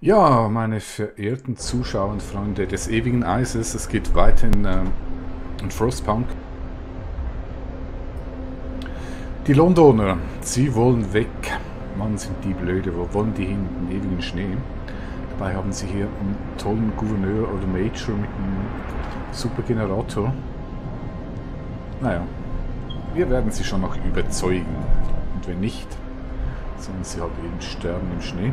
Ja, meine verehrten Zuschauer und Freunde des ewigen Eises, es geht weiter in Frostpunk. Die Londoner, sie wollen weg. Mann, sind die blöde, wo wollen die hin? In den ewigen Schnee. Dabei haben sie hier einen tollen Gouverneur oder Major mit einem super Generator. Naja, wir werden sie schon noch überzeugen. Und wenn nicht, sollen sie halt eben sterben im Schnee.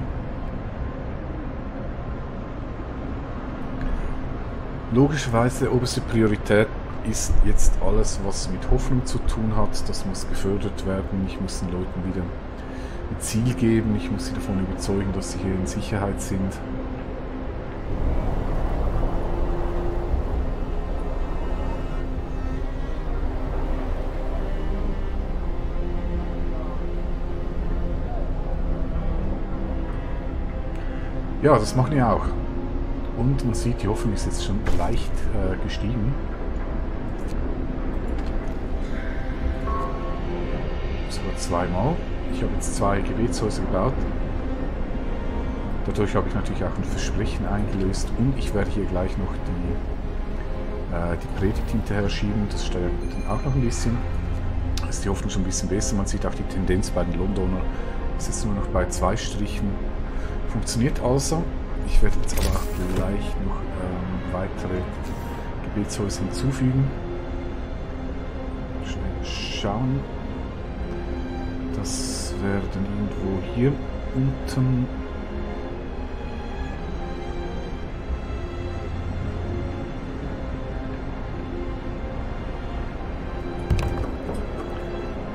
Logischerweise oberste Priorität ist jetzt alles, was mit Hoffnung zu tun hat. Das muss gefördert werden. Ich muss den Leuten wieder ein Ziel geben. Ich muss sie davon überzeugen, dass sie hier in Sicherheit sind. Ja, das machen wir auch. Und man sieht, die Hoffnung ist jetzt schon leicht gestiegen. Sogar zweimal. Ich habe jetzt 2 Gebetshäuser gebaut. Dadurch habe ich natürlich auch ein Versprechen eingelöst. Und ich werde hier gleich noch die Predigt hinterher schieben. Das steuert dann auch noch ein bisschen. Da ist die Hoffnung schon ein bisschen besser. Man sieht auch die Tendenz bei den Londonern. Es ist jetzt nur noch bei 2 Strichen. Funktioniert also. Ich werde jetzt aber auch gleich noch weitere Gebetshäuser hinzufügen. Schnell schauen. Das wäre dann irgendwo hier unten.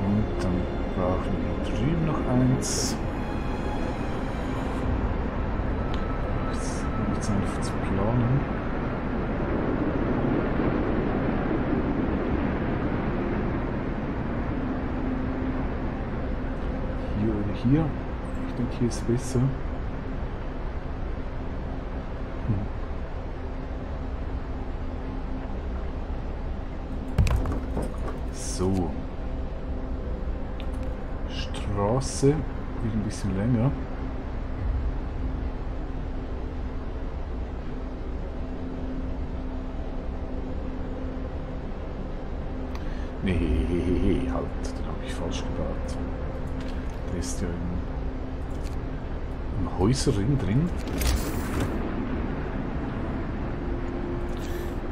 Und dann brauchen wir hier drüben noch eins. Einfach zu planen. Hier oder hier. Ich denke, hier ist besser. So. Straße wird ein bisschen länger. Nee, halt, den habe ich falsch gebaut. Der ist ja im Häuserring drin.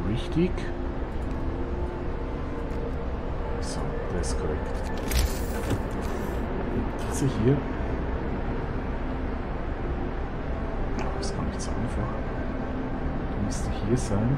Richtig. So, der ist korrekt. Und diese hier. Das ist gar nicht so einfach. Der müsste hier sein.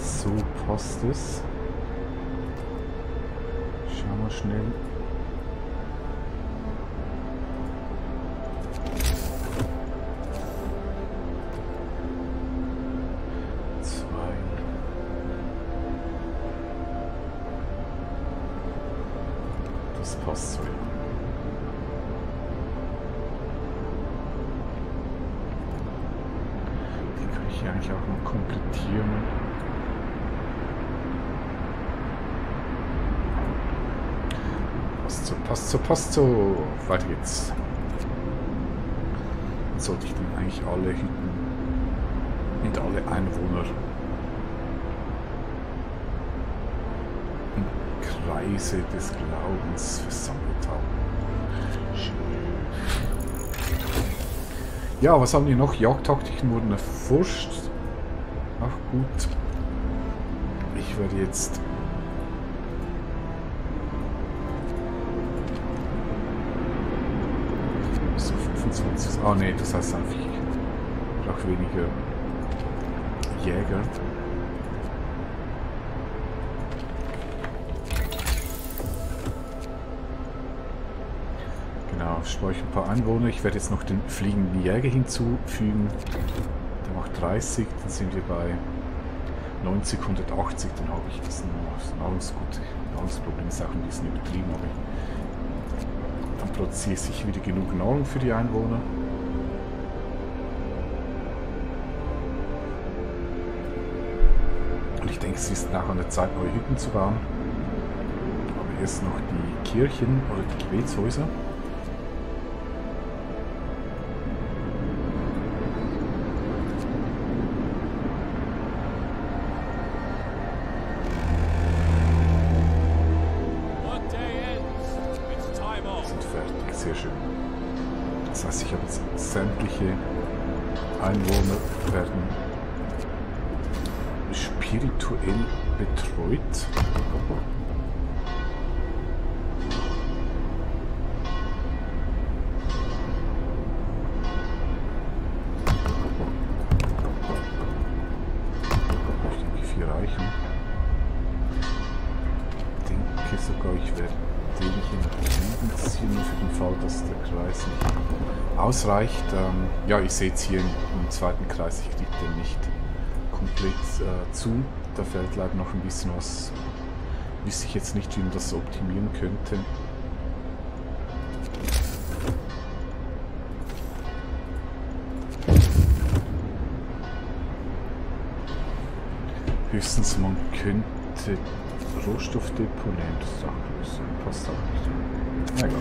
So passt es. Schauen wir schnell. Das passt so. Die kann ich hier eigentlich auch noch komplettieren. Passt so. Weiter geht's. Dann sollte ich dann eigentlich alle Hütten und alle Einwohner im Kreise des Glaubens versammelt haben. Schön. Ja, was haben die noch? Jagdtaktiken wurden erforscht. Ach gut. Ich werde jetzt ah ne, das heißt einfach, ich brauche weniger Jäger. Genau, ich brauche ein paar Einwohner. Ich werde jetzt noch den fliegenden Jäger hinzufügen. Der macht 30, dann sind wir bei 90, 180, dann habe ich das Nahrungsproblem ist auch ein bisschen übertrieben, aber dann produziere sicher wieder genug Nahrung für die Einwohner. Und ich denke, es ist nach an der Zeit, neue Hütten zu bauen. Aber erst noch die Kirchen oder die Gebetshäuser. Sehr schön. Das heißt, ich habe jetzt sämtliche Einwohner werden spirituell betreut. Ich denke, 4 reichen. Ich denke sogar, ich werde den hier nach hinten ziehen, nur für den Fall, dass der Kreis nicht ausreicht. Ja, ich sehe jetzt hier im zweiten Kreis, ich kriege den nicht komplett zu. Da fällt leider noch ein bisschen was. Wüsste ich jetzt nicht, wie man das so optimieren könnte. Höchstens man könnte Rohstoffdepot nehmen, das ist auch größer, passt auch nicht. Na egal.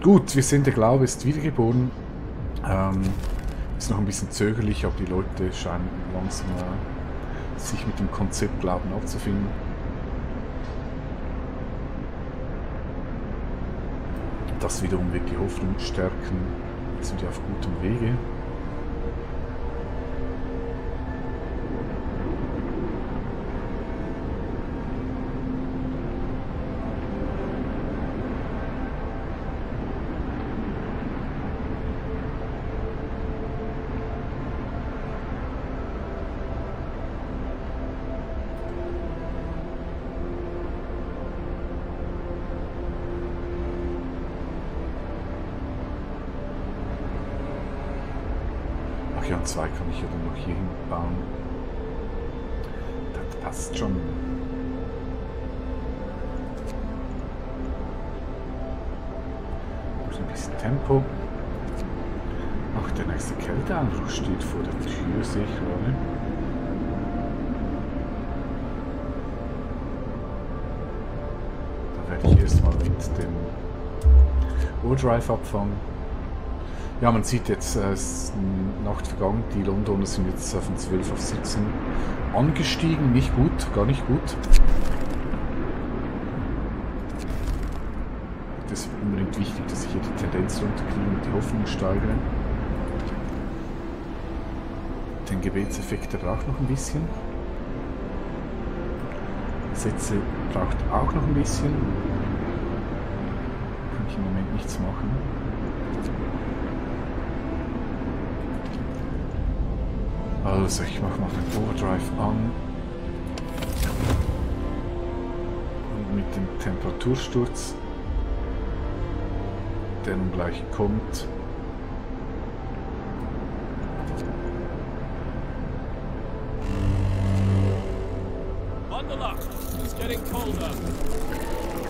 Gut, wir sind, der Glaube ist wiedergeboren. Ist noch ein bisschen zögerlich, aber die Leute scheinen langsam sich mit dem Konzept Glauben abzufinden. Das wiederum wird die Hoffnung stärken. Jetzt sind wir auf gutem Wege. Ach ja, 2 kann ich ja dann noch hier hinbauen. Das passt schon. Ein bisschen Tempo. Ach, der nächste Kälteeinbruch steht vor der Tür, sehe ich gerade. Da werde ich erstmal mit dem Overdrive abfangen. Ja, man sieht jetzt, es ist eine Nacht vergangen, die Londoner sind jetzt von 12 auf 17 angestiegen. Nicht gut, gar nicht gut. Das ist unbedingt wichtig, dass ich hier die Tendenz runterkriege und die Hoffnung steigere. Den Gebetseffekt, der braucht noch ein bisschen. Sätze braucht auch noch ein bisschen. Kann ich im Moment nichts machen. Also, ich mache mal den Overdrive an. Und mit dem Temperatursturz, der nun gleich kommt,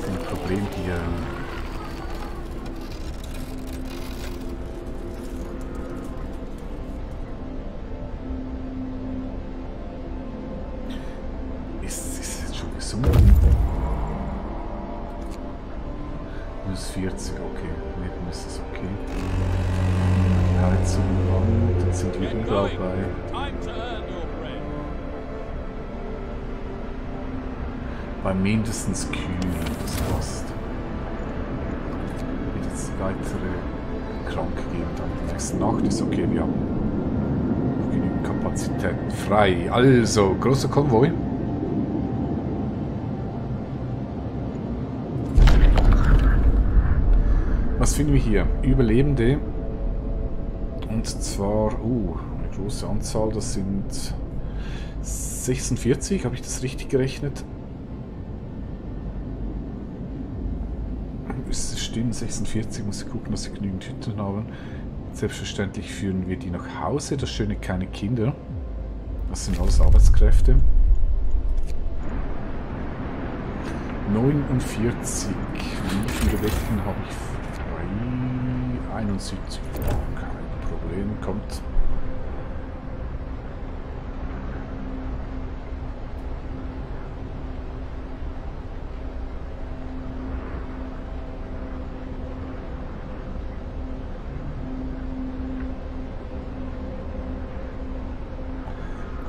ein Problem hier. Minus 40, okay. Neben ist es okay. Die Heizung an, dann sind wir überall bei mindestens kühl, das passt. Wird jetzt weitere krank geben, dann die nächste Nacht ist okay, wir haben noch genügend Kapazitäten frei. Also, großer Konvoi. Was finden wir hier? Überlebende. Und zwar, eine große Anzahl, das sind 46, habe ich das richtig gerechnet? Müsste stimmen, 46, muss ich gucken, dass sie genügend Hütten haben. Selbstverständlich führen wir die nach Hause, das schöne keine Kinder. Das sind alles Arbeitskräfte. 49, Wie viele Betten habe ich frei? 71. Kein Problem, kommt.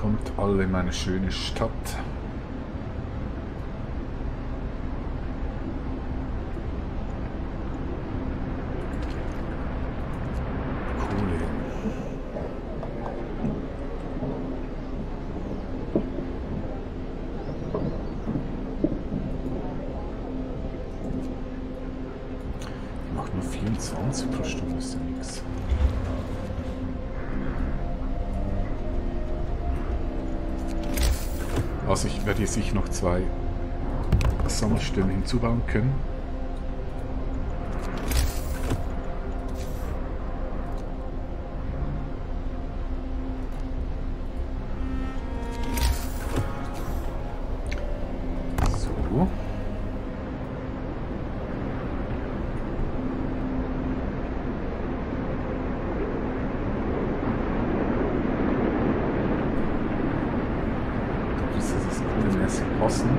Kommt alle in meine schöne Stadt. Macht nur 24 pro Stunde, ist ja nichts. Also ich werde jetzt sicher noch 2 Sammelstellen hinzubauen können. So. Passen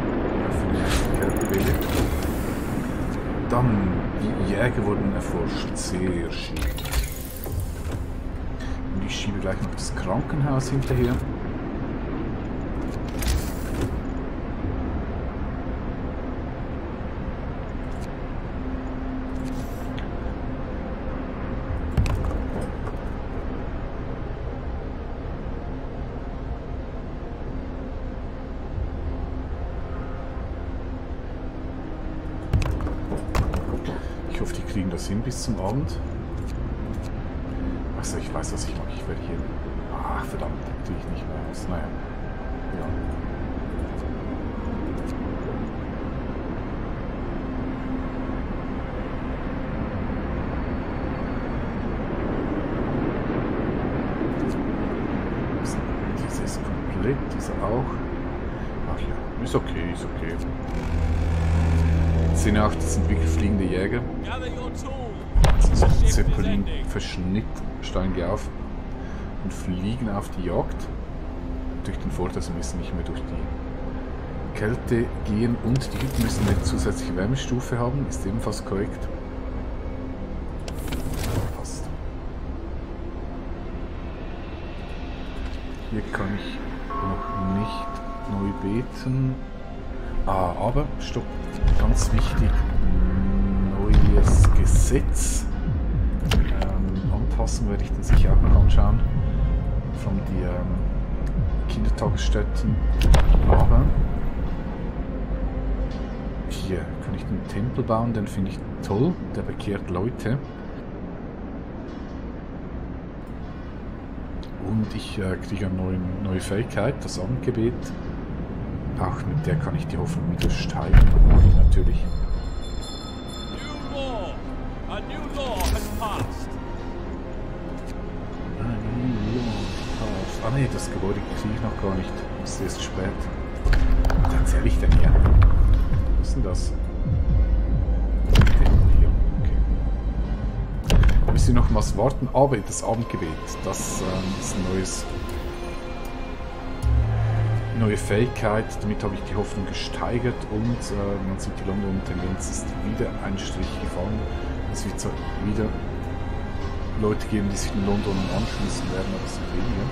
für die nächste Kältewelle. Dann, die Jäger wurden erforscht. Sehr schön. Und ich schiebe gleich noch das Krankenhaus hinterher. Ich hoffe, die kriegen das hin bis zum Abend. Achso, ich weiß, was ich mache. Ich werde hier... Ach, verdammt, da kriege ich nicht mehr aus. Naja. Ja. Dieses komplett, dieser auch. Ach ja, ist okay, ist okay. Szene 8, das sind wirklich fliegende Jäger. Also Zeppelin Verschnitt, steigen die auf und fliegen auf die Jagd. Durch den Vorteil, sie müssen nicht mehr durch die Kälte gehen und die Hütten müssen eine zusätzliche Wärmestufe haben, ist ebenfalls korrekt. Passt. Hier kann ich noch nicht neu beten. Aber, stopp, ganz wichtig, neues Gesetz. Anpassen werde ich dann sicher auch noch anschauen. Von die Kindertagesstätten. Aber hier kann ich den Tempel bauen, den finde ich toll, der bekehrt Leute. Und ich kriege eine neue Fähigkeit, das Abendgebet. Auch mit der kann ich die Hoffnung wieder steigern. Mache ich natürlich. Ah ne, das Gebäude kriege ich noch gar nicht. Das ist erst spät. Was erzähle ich denn hier? Was ist denn das? Hier, okay. Wir müssen noch was warten, aber das Abendgebet, das ist ein neue Fähigkeit, damit habe ich die Hoffnung gesteigert und man sieht, die London-Tendenz ist wieder ein Strich gefallen. Es wird wieder Leute geben, die sich in London anschließen werden, aber es sind weniger.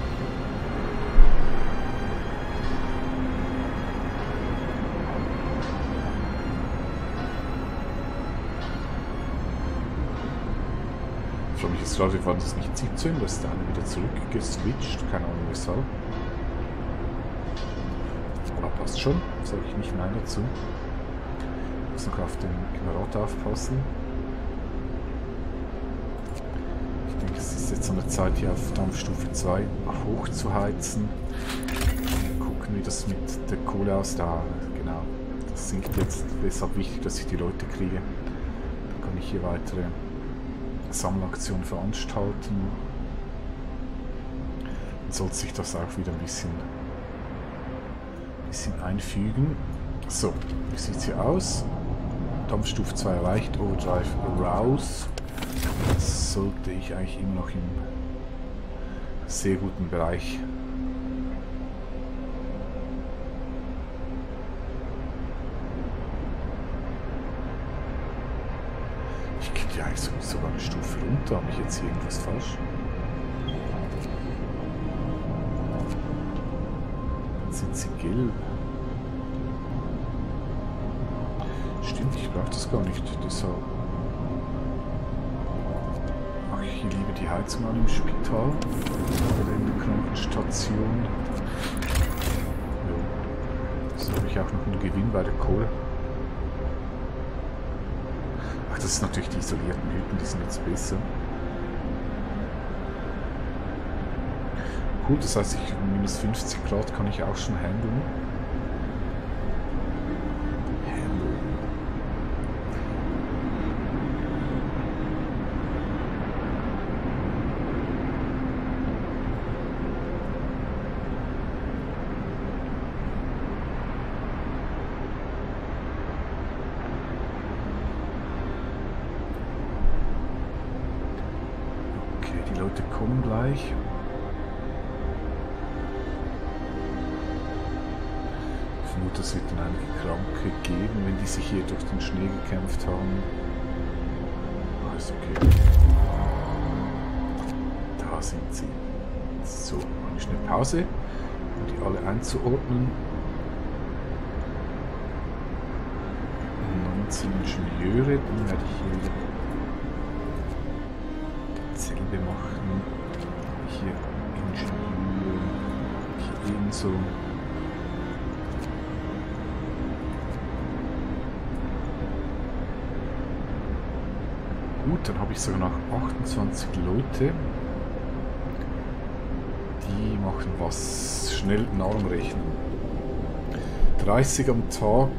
Ich frage mich jetzt gerade, war das nicht 17, da ist der eine wieder zurückgeswitcht, keine Ahnung weshalb. Passt schon, sage ich nicht Nein dazu. Ich muss noch auf den Generator aufpassen. Ich denke, es ist jetzt an der Zeit, hier auf Dampfstufe 2 hoch zu heizen. Gucken, wie das mit der Kohle aussieht. Da, genau. Das sinkt jetzt. Deshalb wichtig, dass ich die Leute kriege. Dann kann ich hier weitere Sammelaktionen veranstalten. Dann sollte sich das auch wieder ein bisschen einfügen. So, wie sieht es hier aus? Dampfstufe 2 erreicht, Overdrive raus. Jetzt sollte ich eigentlich immer noch im sehr guten Bereich. Ich gehe ja eigentlich sogar eine Stufe runter. Habe ich jetzt hier irgendwas falsch? Dann sind sie gelb. Stimmt, ich brauche das gar nicht. Deshalb mache ich hier lieber die Heizung an im Spital oder in der Krankenstation. Ja. So habe ich auch noch einen Gewinn bei der Kohle. Ach, das sind natürlich die isolierten Hütten, die sind jetzt besser. Cool, das heißt, minus 50 Grad kann ich auch schon handeln. Die Leute kommen gleich. Ich vermute, es wird dann einige Kranke geben, wenn die sich hier durch den Schnee gekämpft haben. Alles okay. Da sind sie. So, eine schnelle Pause, um die alle einzuordnen. 19 Ingenieure, dann werde ich hier wieder dasselbe machen. Hier Ingenieur, hier ebenso. Gut, dann habe ich sogar noch 28 Leute. Die machen was. Schnell Nahrung rechnen. 30 am Tag,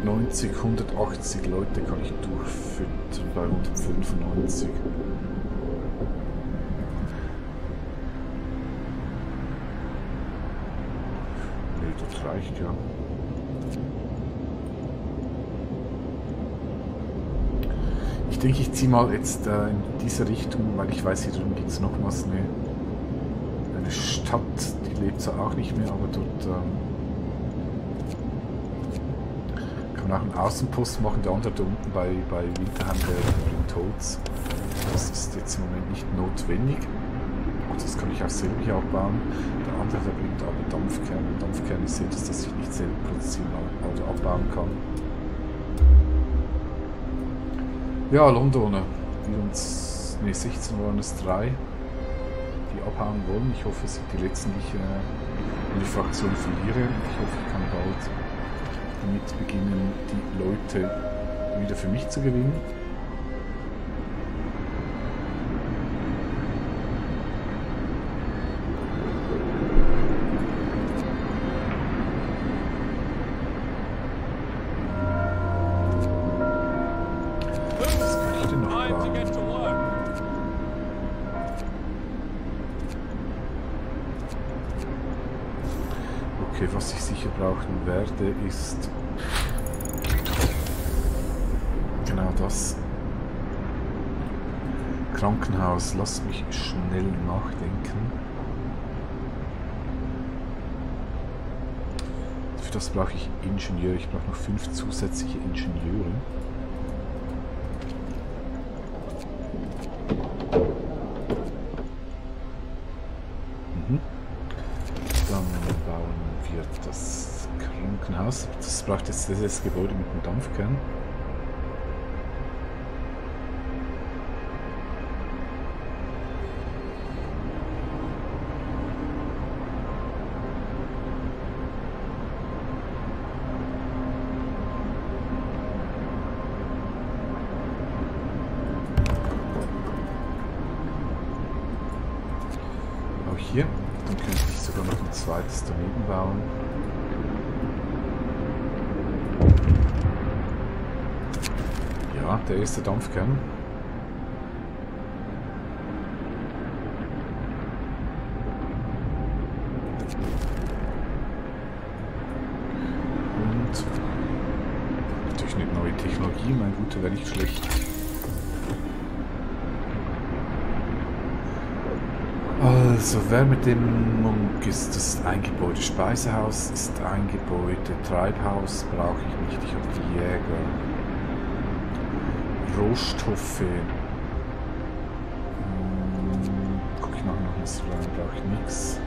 90, 180 Leute kann ich durchfüttern bei 195. Reicht ja. Ich denke, ich ziehe mal jetzt in diese Richtung, weil ich weiß, hier drüben gibt es nochmals eine Stadt, die lebt zwar auch nicht mehr, aber dort kann man auch einen Außenpost machen. Der andere da unten bei Winterheim, der Holz. Das ist jetzt im Moment nicht notwendig. Das kann ich auch selber hier abbauen. Der andere, der bringt aber Dampfkerne. Dampfkerne ist etwas, das ich nicht selber produzieren oder abbauen kann. Ja, Londoner, die uns, ne 16 waren es 3, die abhauen wollen. Ich hoffe, es sind die letzten, die ich in die Fraktion verliere. Ich hoffe, ich kann bald damit beginnen, die Leute wieder für mich zu gewinnen. Okay, was ich sicher brauchen werde, ist genau das. Krankenhaus, lass mich schnell nachdenken. Für das brauche ich Ingenieure, ich brauche noch 5 zusätzliche Ingenieure. Dann bauen wir das Krankenhaus. Das braucht jetzt das Gebäude mit dem Dampfkern. Auch hier. Dann könnte ich sogar noch ein zweites daneben bauen. Ja, der erste Dampfkern. Und natürlich eine neue Technologie Energie, mein Guter, wäre nicht schlecht. Also, Wärmedämmung ist das ein Gebäude, Speisehaus ist ein Gebäude, Treibhaus brauche ich nicht, ich habe die Jäger. Rohstoffe. Guck ich nachher noch was rein, brauche ich nichts.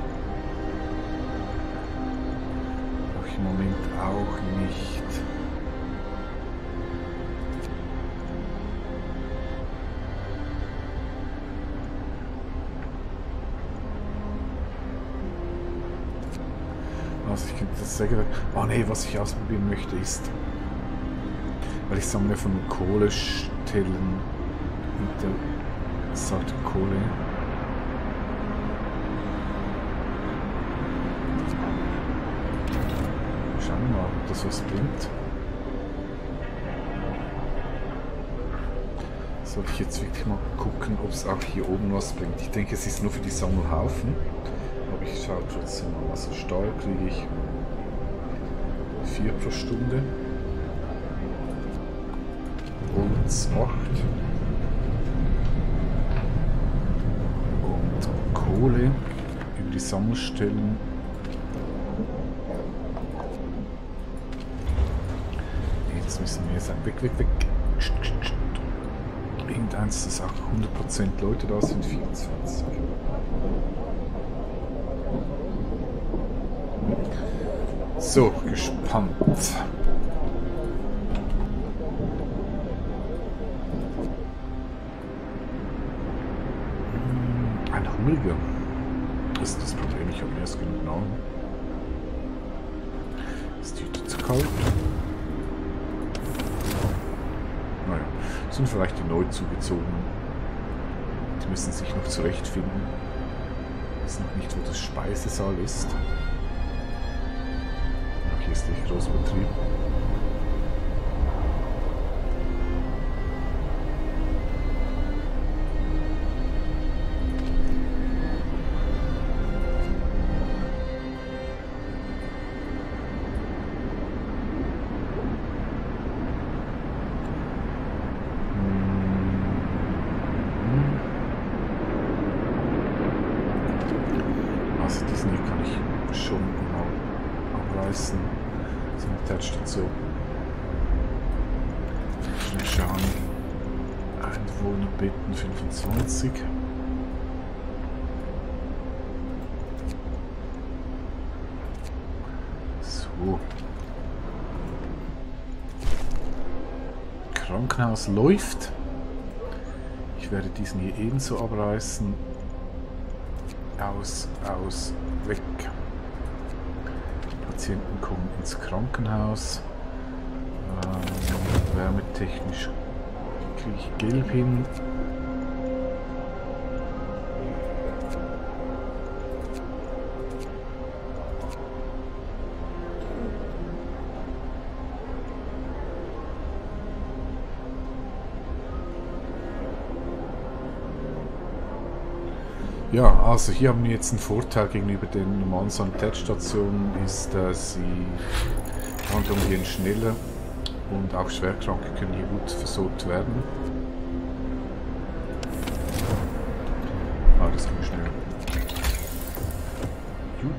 Brauche ich im Moment auch nicht. Also ich könnte das Sägewerk... Oh ne, was ich ausprobieren möchte ist... Weil ich sammle von Kohlestellen mit der Sorte Kohle. Schauen wir mal, ob das was bringt. Sollte ich jetzt wirklich mal gucken, ob es auch hier oben was bringt. Ich denke, es ist nur für die Sammelhaufen. Aber ich schaue trotzdem mal. Also Stahl kriege ich 4 pro Stunde. Holz 8. Und Kohle über die Sammelstellen. Jetzt müssen wir sagen, weg, weg, weg. Irgendeins, dass auch 100% Leute da sind, 24. So, gespannt. Ein Hungriger. Das ist das Problem, ich habe mir erst genug Nahrung. Ist die Tüte zu kalt? Naja, sind vielleicht die neu zugezogenen. Die müssen sich noch zurechtfinden. Ich weiß noch nicht, wo das Speisesaal ist. Ach, hier ist der Großbetrieb. Also diesen hier kann ich schon mal abreißen. Sanitätsstation. Schnell schauen. Einwohnerbetten 25. So. Krankenhaus läuft. Ich werde diesen hier ebenso abreißen. Aus, weg. Patienten kommen ins Krankenhaus. Wärmetechnisch kriege ich gelb hin. Ja, also hier haben wir jetzt einen Vorteil gegenüber den normalen Sanitätsstationen, ist, sie Handlungen gehen schneller und auch Schwerkranke können hier gut versorgt werden. Ah, das ging schnell. Gut.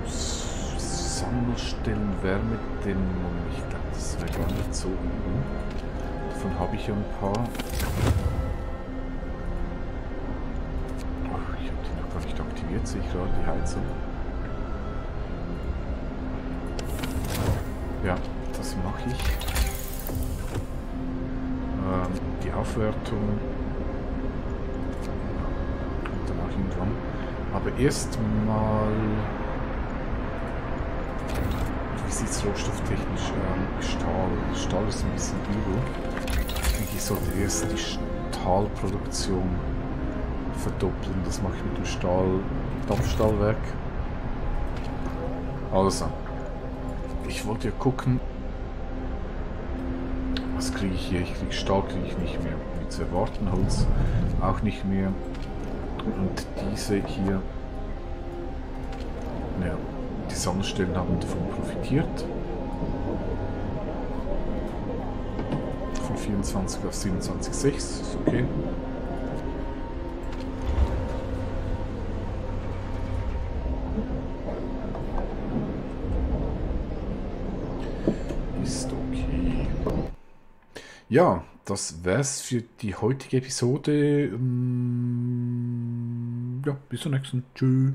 Sammelstellen, Wärmedämmung. Ich glaube, das wäre gar nicht so übel. Davon habe ich ja ein paar. Aktiviert sich gerade die Heizung. Ja, das mache ich. Die Aufwertung kommt dann auch irgendwann. Aber erstmal, wie sieht es rohstofftechnisch Stahl? Stahl ist ein bisschen übel. Ich denke, ich sollte erst die Stahlproduktion verdoppeln. Das mache ich mit dem Dampfstahlwerk. Also, ich wollte ja gucken, was kriege ich hier? Ich kriege Stahl, kriege ich nicht mehr. Wie zu erwarten, Holz auch nicht mehr. Und diese hier, ja, die Sammelstellen haben davon profitiert. 24 auf 27,6. Ist okay. Ist okay. Ja, das wär's für die heutige Episode. Ja, bis zur nächsten. Tschüss.